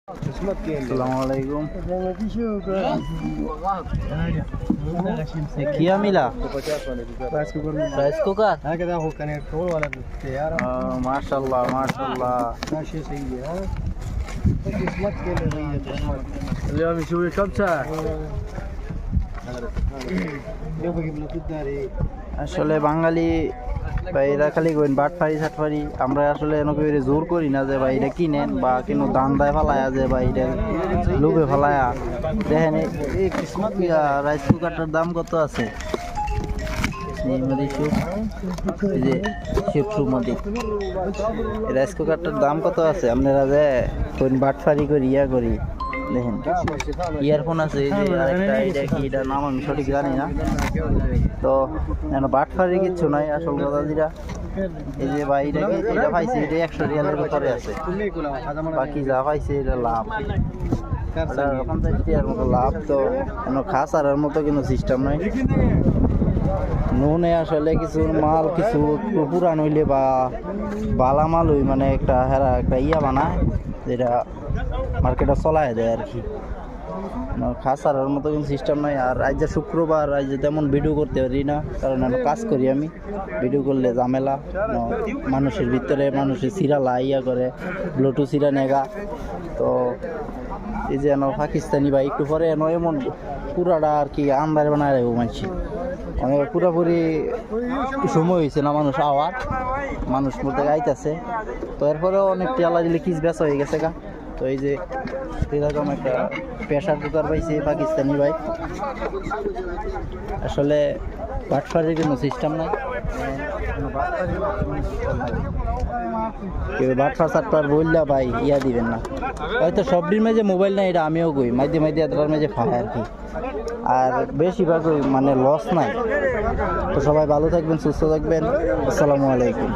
আসসালামু আলাইকুম। क्या मिला? Rice cooker. माशाल्लाह माशाल्लाह। اليوم يسوي خمسة। আসলে বাঙালি ভাইরা খালি কইন বাটফারি সাটফারি, আমরা আসলে এনকে জোর করি না যে ভাই এটা কিনেন বা কিনো দান দেয় ফেলায়া যে ভাই এটা লোভে ফেলায়া। দেখেন এই রাইস কুকারটার দাম কত আছে? রাইস কুকারটার দাম কত আছে? আপনারা যে কইন বাটফারি করি ইয়া করি। দেখেন ইয়ারফোন আছে, এই যে আরেকটা, এটা কি এটার নাম আমি সঠিক জানি না। তো বাটফারি কিচ্ছু নাই, আসল কথা যেটা এই যে ভাই এটা পাইছে, এটা 100 রিয়ালের ভিতরে আছে, বাকি যা পাইছে এটা লাভ, 50 টাকার মতো লাভ। তো খাস আর মতো কিন্তু সিস্টেম নাই। নুনে আসলে কিছু মাল কিছু পুরান হইলে বা বালা মাল হই মানে একটা হেরা একটা ইয়া বানায় যেটা মার্কেটে চলায় দেয় আর কি। খাসার মতো কিন্তু সিস্টেম নাই। আর আজ শুক্রবার, আজ তেমন ভিডিও করতে পারি না, কারণ আমি কাজ করি। আমি ভিডিও করলে ঝামেলা, মানুষের ভিতরে মানুষের সিরা লাইয়া করে ব্লুটুথ সিরা নেগা। তো এই যে পাকিস্তানি ভাই একটু পরে এমন পুরাটা আর কি আন্দারে বানায় রাখবো মানছি। অনেক পুরাপুরি সময় হয়েছে না মানুষ আওয়ার, মানুষ মধ্যে গাইতেছে। তো এরপরেও অনেক টেলা দিলে কিস বেচা হয়ে গেছে গা। তো এই যে এরকম একটা প্রেশার কুকার পাইছে পাকিস্তানি ভাই। আসলে বাটফারির কোনো সিস্টেম নাই, কেউ বাটফার সাটফার বললা ভাই ইয়া দিবেন না। হয়তো সবটির মেঝে মোবাইল নাই, এটা আমিও কই, মাঝে মাঝে এটার মেঝে ফায় আর কি। আর বেশিরভাগ মানে লস নাই। তো সবাই ভালো থাকবেন, সুস্থ থাকবেন। আসসালামু আলাইকুম।